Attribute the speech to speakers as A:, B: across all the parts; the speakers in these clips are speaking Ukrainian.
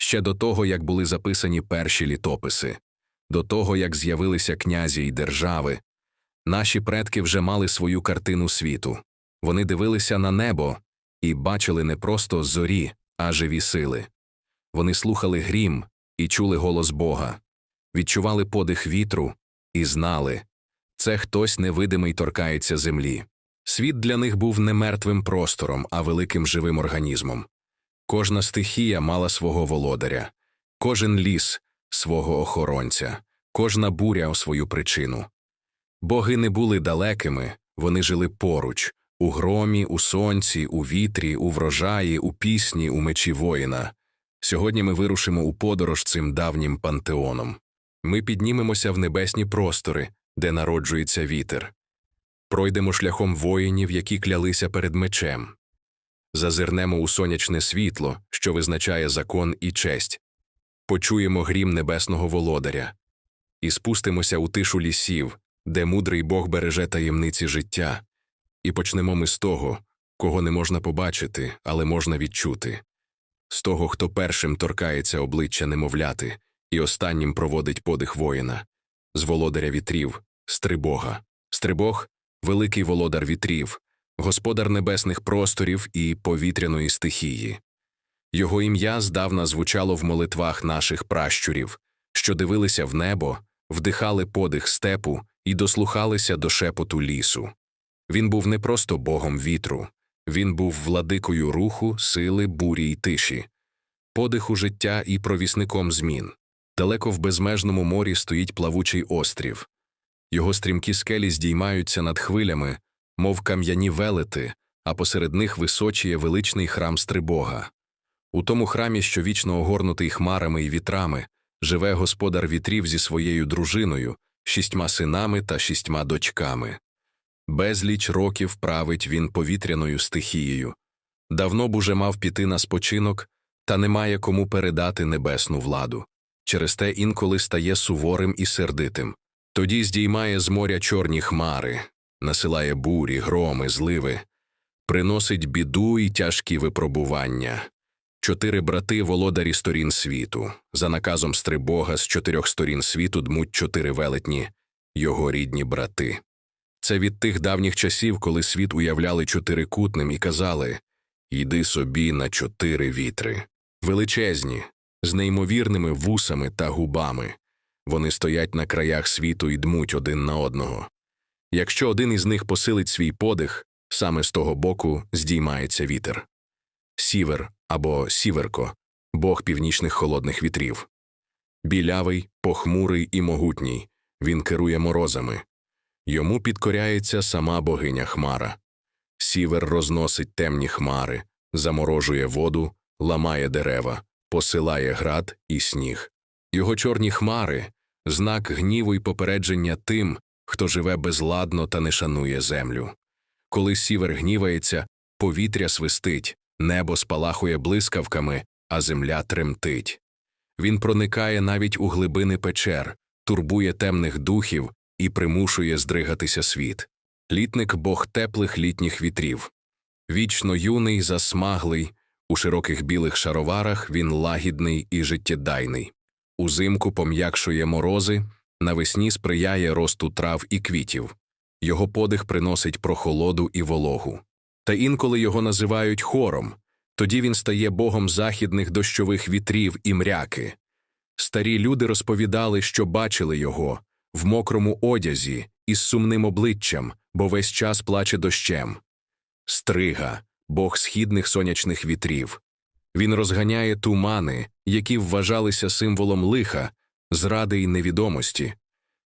A: Ще до того, як були записані перші літописи, до того, як з'явилися князі й держави, наші предки вже мали свою картину світу. Вони дивилися на небо і бачили не просто зорі, а живі сили. Вони слухали грім і чули голос Бога, відчували подих вітру і знали – це хтось невидимий торкається землі. Світ для них був не мертвим простором, а великим живим організмом. Кожна стихія мала свого володаря, кожен ліс – свого охоронця, кожна буря – свою причину. Боги не були далекими, вони жили поруч – у громі, у сонці, у вітрі, у врожаї, у пісні, у мечі воїна. Сьогодні ми вирушимо у подорож цим давнім пантеоном. Ми піднімемося в небесні простори, де народжується вітер. Пройдемо шляхом воїнів, які клялися перед мечем. Зазирнемо у сонячне світло, що визначає закон і честь. Почуємо грім небесного володаря. І спустимося у тишу лісів, де мудрий Бог береже таємниці життя. І почнемо ми з того, кого не можна побачити, але можна відчути. З того, хто першим торкається обличчя немовляти і останнім проводить подих воїна. З володаря вітрів – Стрибога. Стрибог – великий володар вітрів, господар небесних просторів і повітряної стихії. Його ім'я здавна звучало в молитвах наших пращурів, що дивилися в небо, вдихали подих степу і дослухалися до шепоту лісу. Він був не просто богом вітру, він був владикою руху, сили, бурі й тиші, подиху життя і провісником змін. Далеко в безмежному морі стоїть плавучий острів. Його стрімкі скелі здіймаються над хвилями, мов кам'яні велети, а посеред них височіє величний храм Стрибога. У тому храмі, що вічно огорнутий хмарами і вітрами, живе господар вітрів зі своєю дружиною, 6 синами та 6 дочками. Безліч років править він повітряною стихією. Давно б уже мав піти на спочинок, та немає кому передати небесну владу. Через те інколи стає суворим і сердитим. Тоді здіймає з моря чорні хмари, насилає бурі, громи, зливи, приносить біду і тяжкі випробування. 4 брати – володарі сторін світу. За наказом Стрибога з 4 сторін світу дмуть 4 велетні – його рідні брати. Це від тих давніх часів, коли світ уявляли чотирикутним і казали «Йди собі на 4 вітри». Величезні, з неймовірними вусами та губами. Вони стоять на краях світу і дмуть один на одного. Якщо один із них посилить свій подих, саме з того боку здіймається вітер. Сівер або Сіверко – бог північних холодних вітрів. Білявий, похмурий і могутній, він керує морозами. Йому підкоряється сама богиня Хмара. Сівер розносить темні хмари, заморожує воду, ламає дерева, посилає град і сніг. Його чорні хмари – знак гніву й попередження тим, хто живе безладно та не шанує землю. Коли Сівер гнівається, повітря свистить, небо спалахує блискавками, а земля тремтить. Він проникає навіть у глибини печер, турбує темних духів і примушує здригатися світ. Літник – бог теплих літніх вітрів. Вічно юний, засмаглий, у широких білих шароварах він лагідний і життєдайний. Узимку пом'якшує морози, навесні сприяє росту трав і квітів. Його подих приносить прохолоду і вологу. Та інколи його називають хором, тоді він стає богом західних дощових вітрів і мряки. Старі люди розповідали, що бачили його в мокрому одязі із сумним обличчям, бо весь час плаче дощем. Стрига – бог східних сонячних вітрів. Він розганяє тумани, які вважалися символом лиха, зради й невідомості.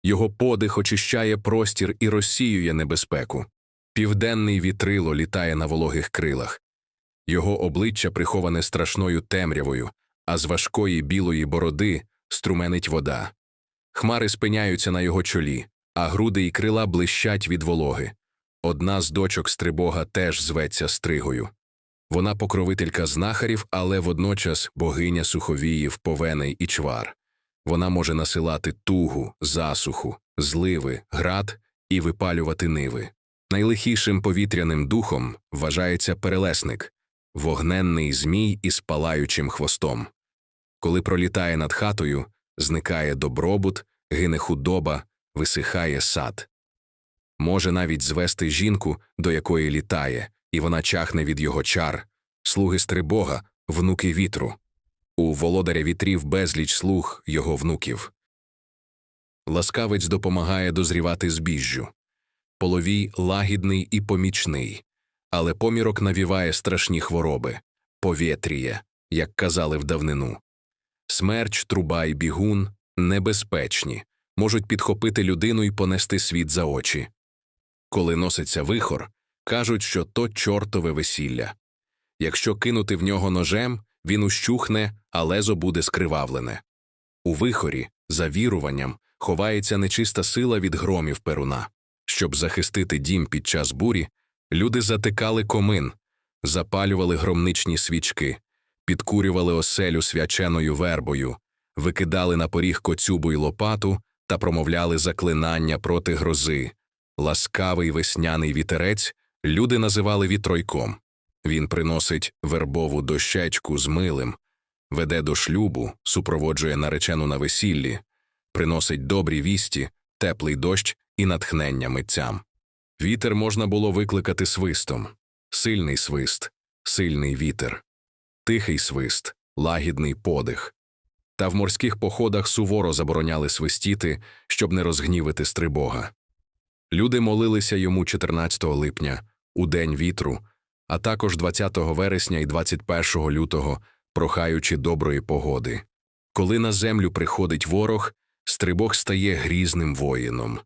A: Його подих очищає простір і розсіює небезпеку. Південний вітрило літає на вологих крилах. Його обличчя приховане страшною темрявою, а з важкої білої бороди струменить вода. Хмари спиняються на його чолі, а груди й крила блищать від вологи. Одна з дочок Стрибога теж зветься Стригою. Вона покровителька знахарів, але водночас богиня суховіїв, повеней і чвар. Вона може насилати тугу, засуху, зливи, град і випалювати ниви. Найлихішим повітряним духом вважається перелесник – вогненний змій із палаючим хвостом. Коли пролітає над хатою, зникає добробут, гине худоба, висихає сад. Може навіть звести жінку, до якої літає, і вона чахне від його чар. Слуги Стрибога, внуки вітру. У володаря вітрів безліч слуг його внуків. Ласкавець допомагає дозрівати збіжжю. Половій лагідний і помічний, але помірок навіває страшні хвороби, повітріє, як казали в давнину. Смерч, труба й бігун небезпечні, можуть підхопити людину й понести світ за очі. Коли носиться вихор, кажуть, що то чортове весілля. Якщо кинути в нього ножем, він ущухне, а лезо буде скривавлене. У вихорі, за віруванням, ховається нечиста сила від громів Перуна. Щоб захистити дім під час бурі, люди затикали комин, запалювали громничні свічки, підкурювали оселю свяченою вербою, викидали на поріг коцюбу й лопату та промовляли заклинання проти грози. Ласкавий весняний вітерець люди називали вітройком. Він приносить вербову дощечку з милим, веде до шлюбу, супроводжує наречену на весіллі, приносить добрі вісті, теплий дощ і натхнення митцям. Вітер можна було викликати свистом. Сильний свист, сильний вітер. Тихий свист, лагідний подих. Та в морських походах суворо забороняли свистіти, щоб не розгнівити Стрибога. Люди молилися йому 14 липня, у день вітру, а також 20 вересня і 21 лютого, прохаючи доброї погоди. Коли на землю приходить ворог, Стрибог стає грізним воїном.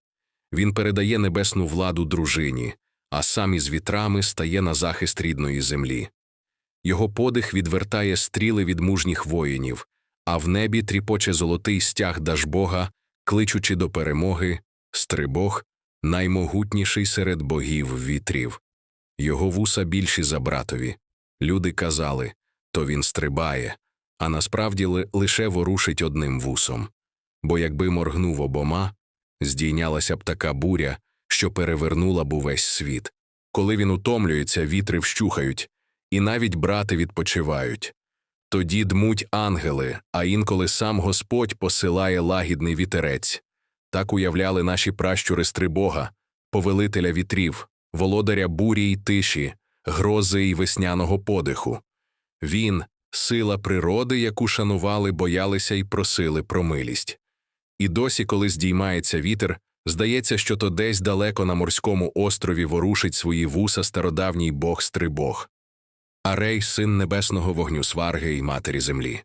A: Він передає небесну владу дружині, а сам із вітрами стає на захист рідної землі. Його подих відвертає стріли від мужніх воїнів, а в небі тріпоче золотий стяг Дажбога, кличучи до перемоги. Стрибог – наймогутніший серед богів вітрів. Його вуса більші за братові. Люди казали, то він стрибає, а насправді лише ворушить одним вусом. Бо якби моргнув обома, здійнялася б така буря, що перевернула б увесь світ. Коли він утомлюється, вітри вщухають, і навіть брати відпочивають. Тоді дмуть ангели, а інколи сам Господь посилає лагідний вітерець. Так уявляли наші пращури Стрибога, повелителя вітрів, володаря бурі й тиші, грози й весняного подиху. Він – сила природи, яку шанували, боялися й просили про милість. І досі, коли здіймається вітер, здається, що то десь далеко на морському острові ворушить свої вуса стародавній бог Стрибог. Арей – син небесного вогню Сварги й матері землі.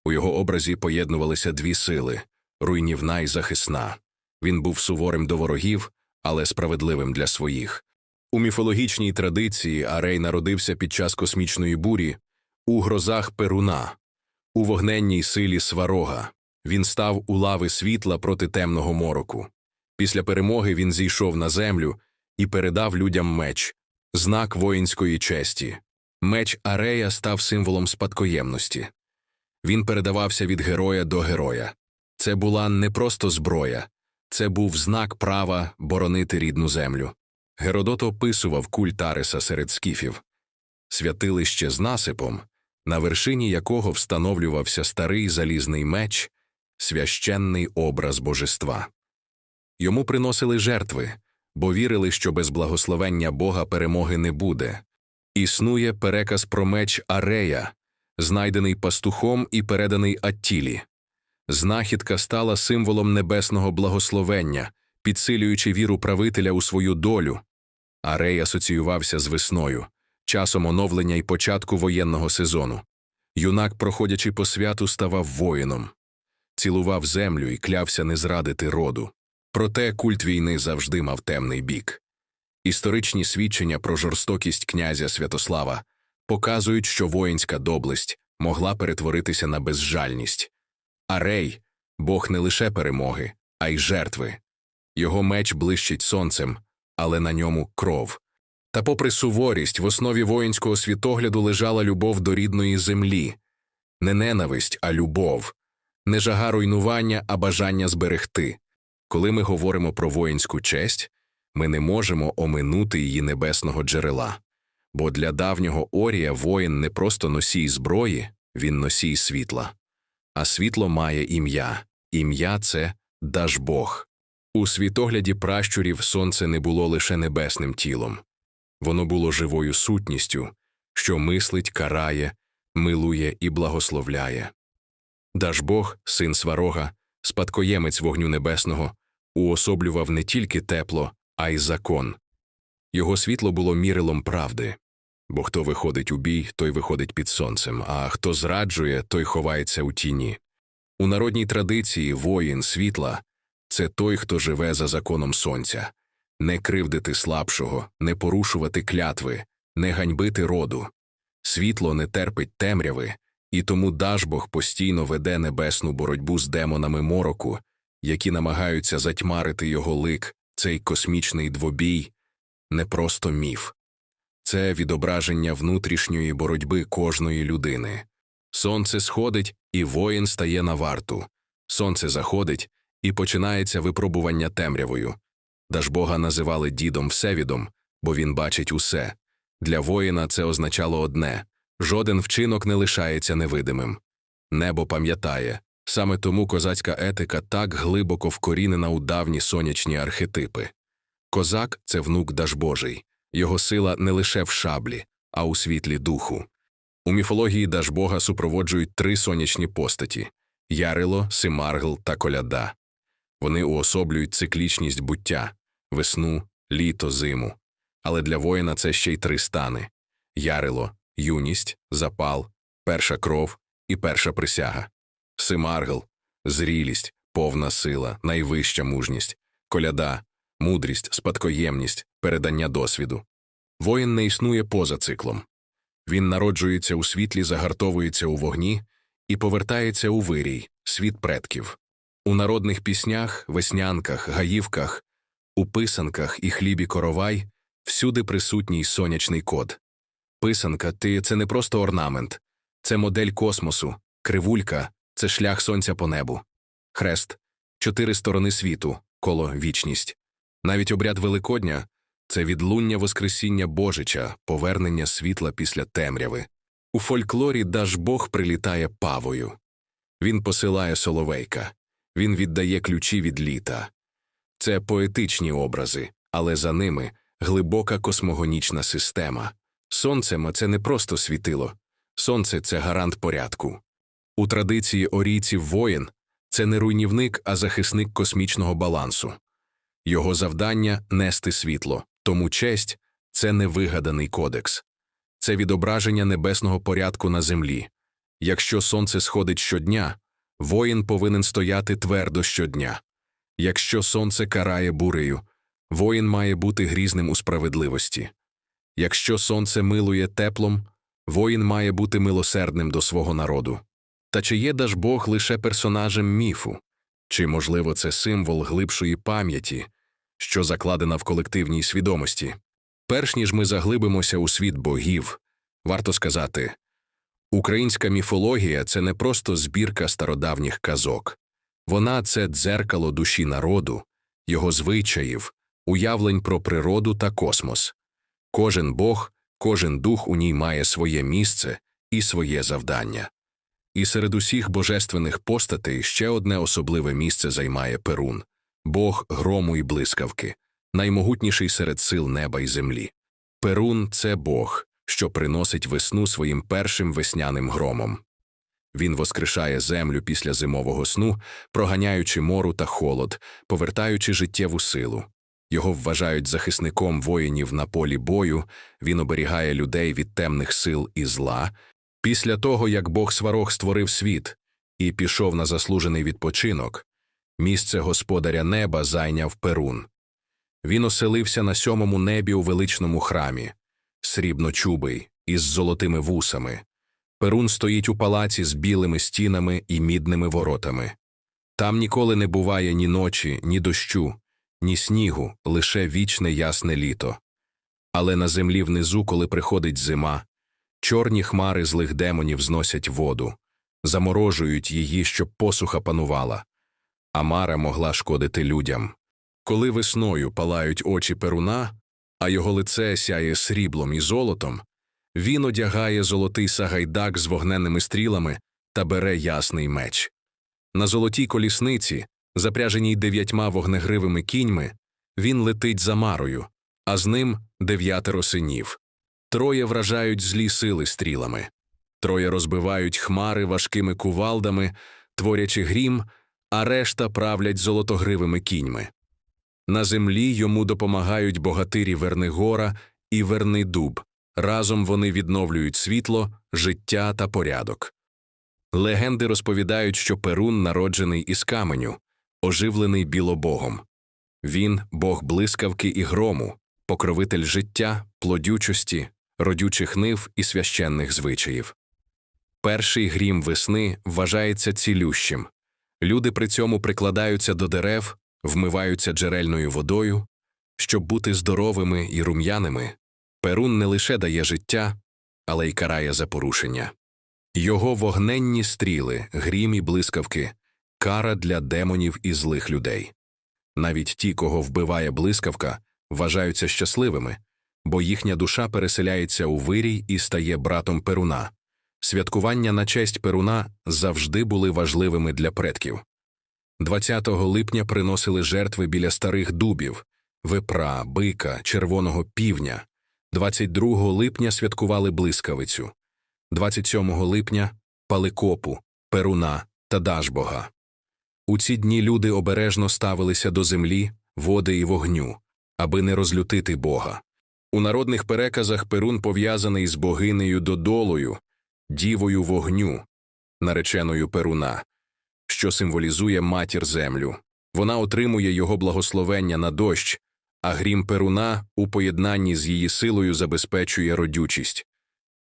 A: У його образі поєднувалися дві сили – руйнівна й захисна. Він був суворим до ворогів, але справедливим для своїх. У міфологічній традиції Арей народився під час космічної бурі, у грозах Перуна, у вогненній силі Сварога. Він став у лави світла проти темного мороку. Після перемоги він зійшов на землю і передав людям меч – знак воїнської честі. Меч Арея став символом спадкоємності. Він передавався від героя до героя. Це була не просто зброя, це був знак права боронити рідну землю. Геродот описував культ Ареса серед скіфів. Святилище з насипом, на вершині якого встановлювався старий залізний меч, священний образ божества. Йому приносили жертви, бо вірили, що без благословення Бога перемоги не буде. Існує переказ про меч Арея, знайдений пастухом і переданий Аттілі. Знахідка стала символом небесного благословення, підсилюючи віру правителя у свою долю. Арей асоціювався з весною, часом оновлення й початку воєнного сезону. Юнак, проходячи по святу, ставав воїном. Цілував землю і клявся не зрадити роду. Проте культ війни завжди мав темний бік. Історичні свідчення про жорстокість князя Святослава показують, що воїнська доблесть могла перетворитися на безжальність. Арей – бог не лише перемоги, а й жертви. Його меч блищить сонцем, але на ньому кров. Та попри суворість, в основі воїнського світогляду лежала любов до рідної землі. Не ненависть, а любов. Не жага руйнування, а бажання зберегти. Коли ми говоримо про воїнську честь, ми не можемо оминути її небесного джерела. Бо для давнього Орія воїн не просто носій зброї, він носій світла. А світло має ім'я. Ім'я – це Дажбог. У світогляді пращурів сонце не було лише небесним тілом. Воно було живою сутністю, що мислить, карає, милує і благословляє. Дажбог, син Сварога, спадкоємець вогню небесного, уособлював не тільки тепло, а й закон. Його світло було мірилом правди. Бо хто виходить у бій, той виходить під сонцем, а хто зраджує, той ховається у тіні. У народній традиції воїн світла – це той, хто живе за законом сонця. Не кривдити слабшого, не порушувати клятви, не ганьбити роду. Світло не терпить темряви, і тому Дажбог постійно веде небесну боротьбу з демонами мороку, які намагаються затьмарити його лик. Цей космічний двобій – не просто міф. Це відображення внутрішньої боротьби кожної людини. Сонце сходить, і воїн стає на варту. Сонце заходить, і починається випробування темрявою. Дажбога називали дідом Всевідом, бо він бачить усе. Для воїна це означало одне – жоден вчинок не лишається невидимим. Небо пам'ятає. Саме тому козацька етика так глибоко вкорінена у давні сонячні архетипи. Козак – це внук Дажбожий. Його сила не лише в шаблі, а у світлі духу. У міфології Дажбога супроводжують три сонячні постаті – Ярило, Симаргл та Коляда. Вони уособлюють циклічність буття – весну, літо, зиму. Але для воїна це ще й три стани – Ярило – юність, запал, перша кров і перша присяга. Симаргл – зрілість, повна сила, найвища мужність. Коляда – мудрість, спадкоємність, передання досвіду. Воїн не існує поза циклом. Він народжується у світлі, загартовується у вогні і повертається у вирій, світ предків. У народних піснях, веснянках, гаївках, у писанках і хлібі коровай всюди присутній сонячний код. Писанка – це не просто орнамент, це модель космосу, кривулька – це шлях сонця по небу. Хрест – 4 сторони світу, коло – вічність. Навіть обряд Великодня – це відлуння Воскресіння Божича, повернення світла після темряви. У фольклорі Дажбог прилітає павою. Він посилає соловейка. Він віддає ключі від літа. Це поетичні образи, але за ними глибока космогонічна система. Сонце – це не просто світило. Сонце – це гарант порядку. У традиції орійців воїн – це не руйнівник, а захисник космічного балансу. Його завдання – нести світло, тому честь – це не вигаданий кодекс. Це відображення небесного порядку на землі. Якщо сонце сходить щодня, воїн повинен стояти твердо щодня. Якщо сонце карає бурею, воїн має бути грізним у справедливості. Якщо сонце милує теплом, воїн має бути милосердним до свого народу. Та чи є Дажбог лише персонажем міфу? Чи, можливо, це символ глибшої пам'яті, що закладена в колективній свідомості? Перш ніж ми заглибимося у світ богів, варто сказати, українська міфологія – це не просто збірка стародавніх казок. Вона – це дзеркало душі народу, його звичаїв, уявлень про природу та космос. Кожен бог, кожен дух у ній має своє місце і своє завдання. І серед усіх божественних постатей ще одне особливе місце займає Перун – бог грому і блискавки, наймогутніший серед сил неба і землі. Перун – це бог, що приносить весну своїм першим весняним громом. Він воскрешає землю після зимового сну, проганяючи мору та холод, повертаючи життєву силу. Його вважають захисником воїнів на полі бою, він оберігає людей від темних сил і зла. Після того, як бог Сварог створив світ і пішов на заслужений відпочинок, місце господаря неба зайняв Перун. Він оселився на 7-му небі у величному храмі, срібночубий, із золотими вусами. Перун стоїть у палаці з білими стінами і мідними воротами. Там ніколи не буває ні ночі, ні дощу, ні снігу, лише вічне ясне літо. Але на землі внизу, коли приходить зима, чорні хмари злих демонів зносять воду, заморожують її, щоб посуха панувала. А мара могла шкодити людям. Коли весною палають очі Перуна, а його лице сяє сріблом і золотом, він одягає золотий сагайдак з вогненними стрілами та бере ясний меч. На золотій колісниці, запряженій 9 вогнегривими кіньми, він летить за Марою, а з ним 9 синів. 3 вражають злі сили стрілами. 3 розбивають хмари важкими кувалдами, творячи грім, а решта правлять золотогривими кіньми. На землі йому допомагають богатирі Вернигора і Вернидуб. Разом вони відновлюють світло, життя та порядок. Легенди розповідають, що Перун народжений із каменю, оживлений білобогом. Він – бог блискавки і грому, покровитель життя, плодючості, родючих нив і священних звичаїв. Перший грім весни вважається цілющим. Люди при цьому прикладаються до дерев, вмиваються джерельною водою. Щоб бути здоровими і рум'яними, Перун не лише дає життя, але й карає за порушення. Його вогненні стріли, грім і блискавки – кара для демонів і злих людей. Навіть ті, кого вбиває блискавка, вважаються щасливими, бо їхня душа переселяється у вирій і стає братом Перуна. Святкування на честь Перуна завжди були важливими для предків. 20 липня приносили жертви біля старих дубів – вепра, бика, червоного півня. 22 липня святкували блискавицю. 27 липня – паликопу, Перуна та Дажбога. У ці дні люди обережно ставилися до землі, води і вогню, аби не розлютити Бога. У народних переказах Перун пов'язаний з богинею Додолою, дівою вогню, нареченою Перуна, що символізує матір-землю. Вона отримує його благословення на дощ, а грім Перуна у поєднанні з її силою забезпечує родючість.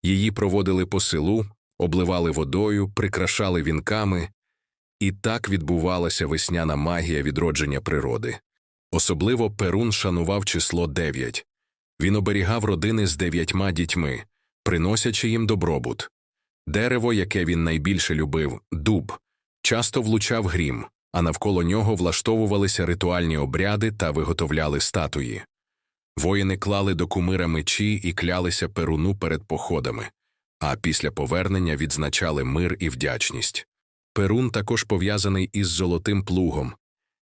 A: Її проводили по селу, обливали водою, прикрашали вінками. І так відбувалася весняна магія відродження природи. Особливо Перун шанував число 9. Він оберігав родини з 9 дітьми, приносячи їм добробут. Дерево, яке він найбільше любив, дуб, часто влучав грім, а навколо нього влаштовувалися ритуальні обряди та виготовляли статуї. Воїни клали до кумира мечі і клялися Перуну перед походами, а після повернення відзначали мир і вдячність. Перун також пов'язаний із золотим плугом,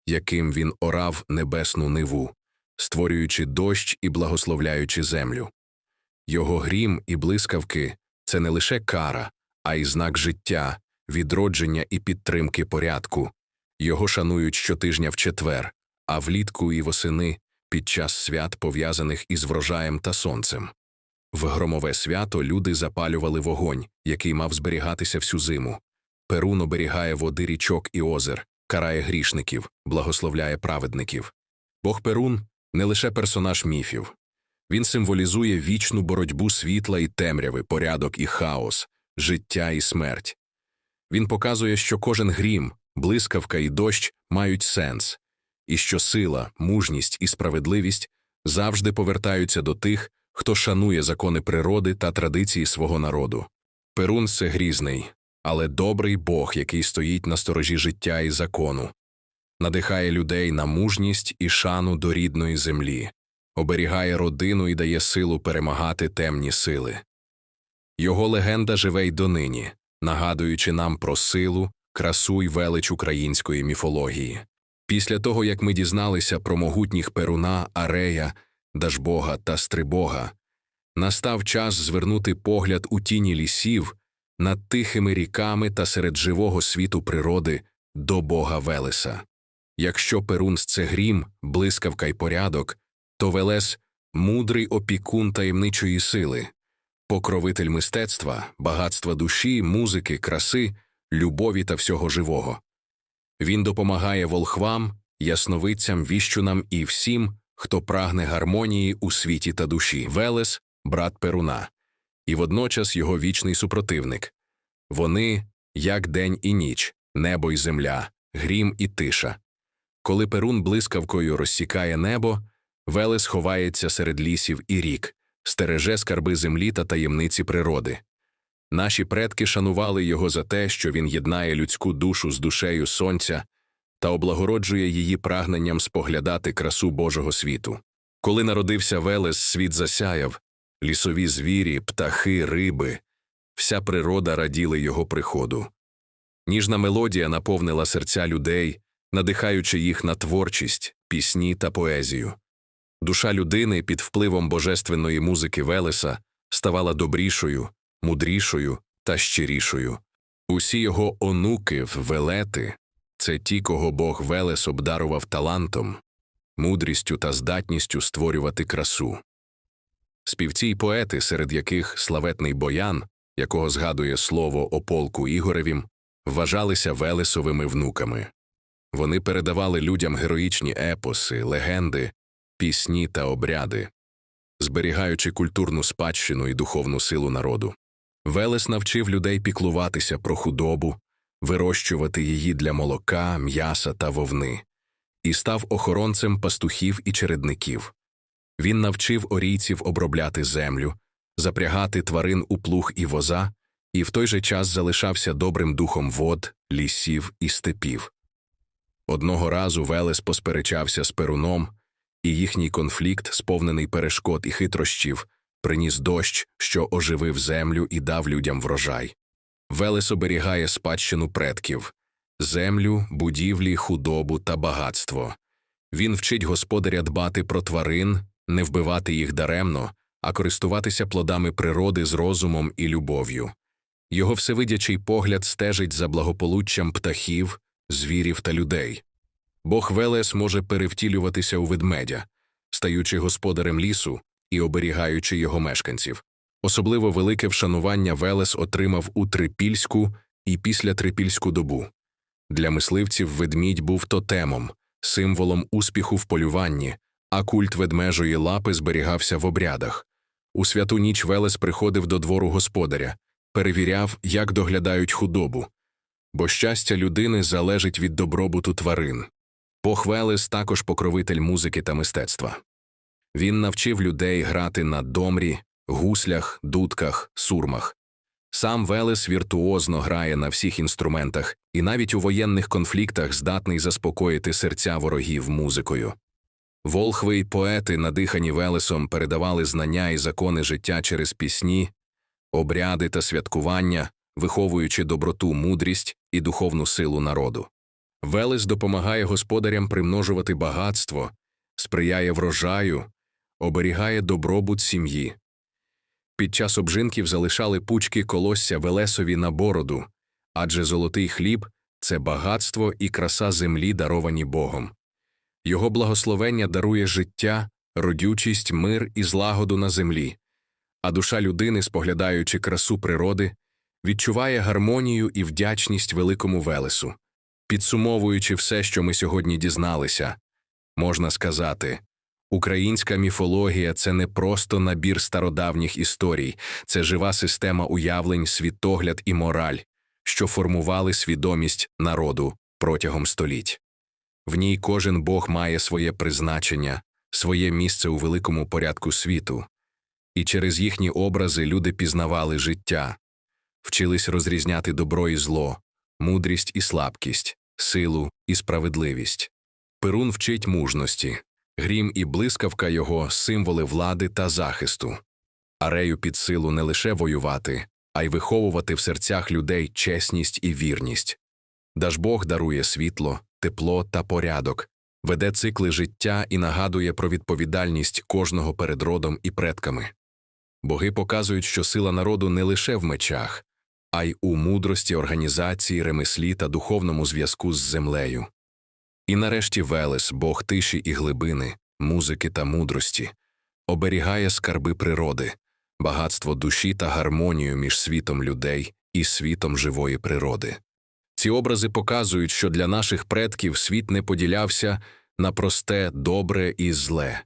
A: яким він орав небесну ниву, створюючи дощ і благословляючи землю. Його грім і блискавки – це не лише кара, а й знак життя, відродження і підтримки порядку. Його шанують щотижня в четвер, а влітку і восени під час свят, пов'язаних із врожаєм та сонцем. В громове свято люди запалювали вогонь, який мав зберігатися всю зиму. Перун оберігає води річок і озер, карає грішників, благословляє праведників. Бог Перун – не лише персонаж міфів. Він символізує вічну боротьбу світла і темряви, порядок і хаос, життя і смерть. Він показує, що кожен грім, блискавка і дощ мають сенс, і що сила, мужність і справедливість завжди повертаються до тих, хто шанує закони природи та традиції свого народу. Перун – це грізний, але добрий Бог, який стоїть на сторожі життя і закону. Надихає людей на мужність і шану до рідної землі, оберігає родину і дає силу перемагати темні сили. Його легенда живе й донині, нагадуючи нам про силу, красу й велич української міфології. Після того, як ми дізналися про могутніх Перуна, Арея, Дажбога та Стрибога, настав час звернути погляд у тіні лісів, над тихими ріками та серед живого світу природи до Бога Велеса. Якщо Перун – це грім, блискавка й порядок, то Велес – мудрий опікун таємничої сили, покровитель мистецтва, багатства душі, музики, краси, любові та всього живого. Він допомагає волхвам, ясновидцям, віщунам і всім, хто прагне гармонії у світі та душі. Велес – брат Перуна, і водночас його вічний супротивник. Вони – як день і ніч, небо й земля, грім і тиша. Коли Перун блискавкою розсікає небо, Велес ховається серед лісів і рік, стереже скарби землі та таємниці природи. Наші предки шанували його за те, що він єднає людську душу з душею сонця та облагороджує її прагненням споглядати красу Божого світу. Коли народився Велес, світ засяяв, лісові звірі, птахи, риби – вся природа раділи його приходу. Ніжна мелодія наповнила серця людей, надихаючи їх на творчість, пісні та поезію. Душа людини під впливом божественної музики Велеса ставала добрішою, мудрішою та щирішою. Усі його онуки, велети – це ті, кого Бог Велес обдарував талантом, мудрістю та здатністю створювати красу. Співці й поети, серед яких славетний Боян, якого згадує слово о полку Ігоревім, вважалися Велесовими внуками. Вони передавали людям героїчні епоси, легенди, пісні та обряди, зберігаючи культурну спадщину і духовну силу народу. Велес навчив людей піклуватися про худобу, вирощувати її для молока, м'яса та вовни, і став охоронцем пастухів і чередників. Він навчив орійців обробляти землю, запрягати тварин у плуг і воза, і в той же час залишався добрим духом вод, лісів і степів. Одного разу Велес посперечався з Перуном, і їхній конфлікт, сповнений перешкод і хитрощів, приніс дощ, що оживив землю і дав людям врожай. Велес оберігає спадщину предків – землю, будівлі, худобу та багатство. Він вчить господаря дбати про тварин, не вбивати їх даремно, а користуватися плодами природи з розумом і любов'ю. Його всевидячий погляд стежить за благополуччям птахів, звірів та людей. Бог Велес може перевтілюватися у ведмедя, стаючи господарем лісу і оберігаючи його мешканців. Особливо велике вшанування Велес отримав у Трипільську і післятрипільську добу. Для мисливців ведмідь був тотемом, символом успіху в полюванні, а культ ведмежої лапи зберігався в обрядах. У святу ніч Велес приходив до двору господаря, перевіряв, як доглядають худобу. Бо щастя людини залежить від добробуту тварин. Бог Велес також покровитель музики та мистецтва. Він навчив людей грати на домрі, гуслях, дудках, сурмах. Сам Велес віртуозно грає на всіх інструментах і навіть у воєнних конфліктах здатний заспокоїти серця ворогів музикою. Волхви й поети, надихані Велесом, передавали знання і закони життя через пісні, обряди та святкування, виховуючи доброту, мудрість і духовну силу народу. Велес допомагає господарям примножувати багатство, сприяє врожаю, оберігає добробут сім'ї. Під час обжинків залишали пучки колосся Велесові на бороду, адже золотий хліб – це багатство і краса землі, даровані Богом. Його благословення дарує життя, родючість, мир і злагоду на землі, а душа людини, споглядаючи красу природи, відчуває гармонію і вдячність великому Велесу. Підсумовуючи все, що ми сьогодні дізналися, можна сказати, українська міфологія – це не просто набір стародавніх історій, це жива система уявлень, світогляд і мораль, що формували свідомість народу протягом століть. В ній кожен бог має своє призначення, своє місце у великому порядку світу. І через їхні образи люди пізнавали життя, вчились розрізняти добро і зло, мудрість і слабкість, силу і справедливість. Перун вчить мужності, грім і блискавка його – символи влади та захисту. Арею під силу не лише воювати, а й виховувати в серцях людей чесність і вірність. Дажбог дарує світло, тепло та порядок, веде цикли життя і нагадує про відповідальність кожного перед родом і предками. Боги показують, що сила народу не лише в мечах, а й у мудрості, організації, ремеслі та духовному зв'язку з землею. І нарешті Велес, Бог тиші і глибини, музики та мудрості, оберігає скарби природи, багатство душі та гармонію між світом людей і світом живої природи. Ці образи показують, що для наших предків світ не поділявся на просте, добре і зле.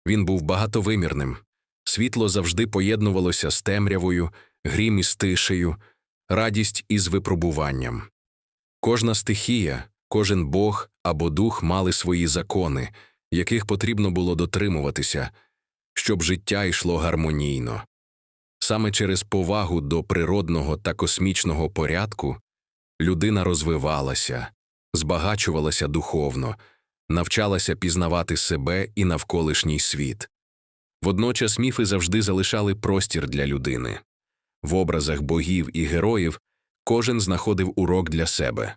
A: Він був багатовимірним. Світло завжди поєднувалося з темрявою, грім із тишею, радість із випробуванням. Кожна стихія, кожен бог або дух мали свої закони, яких потрібно було дотримуватися, щоб життя йшло гармонійно. Саме через повагу до природного та космічного порядку людина розвивалася, збагачувалася духовно, навчалася пізнавати себе і навколишній світ. Водночас міфи завжди залишали простір для людини. В образах богів і героїв Кожен знаходив урок для себе.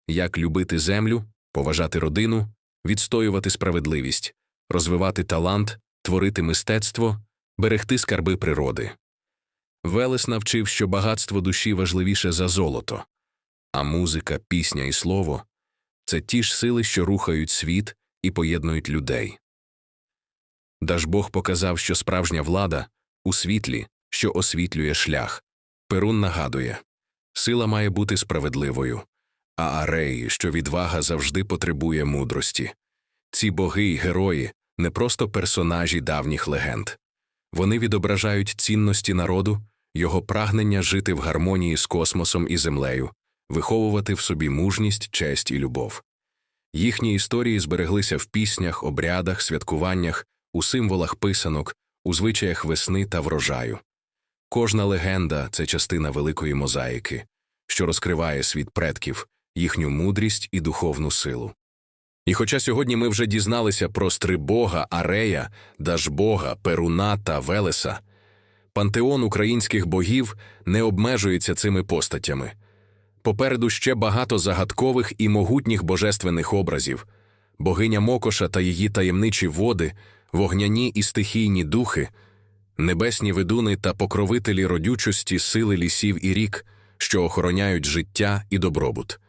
A: Як любити землю, поважати родину, відстоювати справедливість, розвивати талант, творити мистецтво, берегти скарби природи. Велес навчив, що багатство душі важливіше за золото, а музика, пісня і слово – це ті ж сили, що рухають світ і поєднують людей. Дажбог показав, що справжня влада – у світлі, що освітлює шлях. Перун нагадує – сила має бути справедливою, а Ареї, що відвага завжди потребує мудрості. Ці боги й герої – не просто персонажі давніх легенд. Вони відображають цінності народу, його прагнення жити в гармонії з космосом і землею, виховувати в собі мужність, честь і любов. Їхні історії збереглися в піснях, обрядах, святкуваннях, у символах писанок, у звичаях весни та врожаю. Кожна легенда – це частина великої мозаїки, що розкриває світ предків, їхню мудрість і духовну силу. І хоча сьогодні ми вже дізналися про Стрибога, Арея, Дажбога, Перуна та Велеса, пантеон українських богів не обмежується цими постатями. Попереду ще багато загадкових і могутніх божественних образів. Богиня Мокоша та її таємничі води, вогняні і стихійні духи, небесні ведуни та покровителі родючості, сили лісів і рік, що охороняють життя і добробут.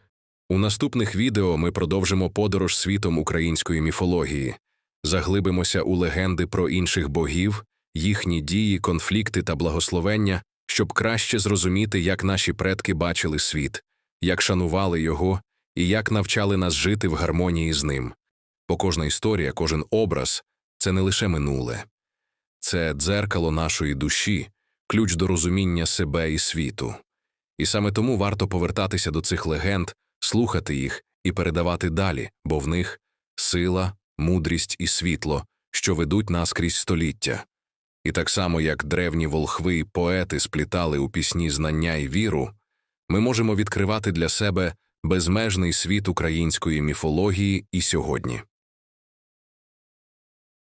A: У наступних відео ми продовжимо подорож світом української міфології, заглибимося у легенди про інших богів, їхні дії, конфлікти та благословення, щоб краще зрозуміти, як наші предки бачили світ, як шанували його і як навчали нас жити в гармонії з ним. Бо кожна історія, кожен образ – це не лише минуле. Це дзеркало нашої душі, ключ до розуміння себе і світу. І саме тому варто повертатися до цих легенд, слухати їх і передавати далі, бо в них сила, мудрість і світло, що ведуть нас крізь століття. І так само, як древні волхви й поети сплітали у пісні знання і віру, ми можемо відкривати для себе безмежний світ української міфології і сьогодні.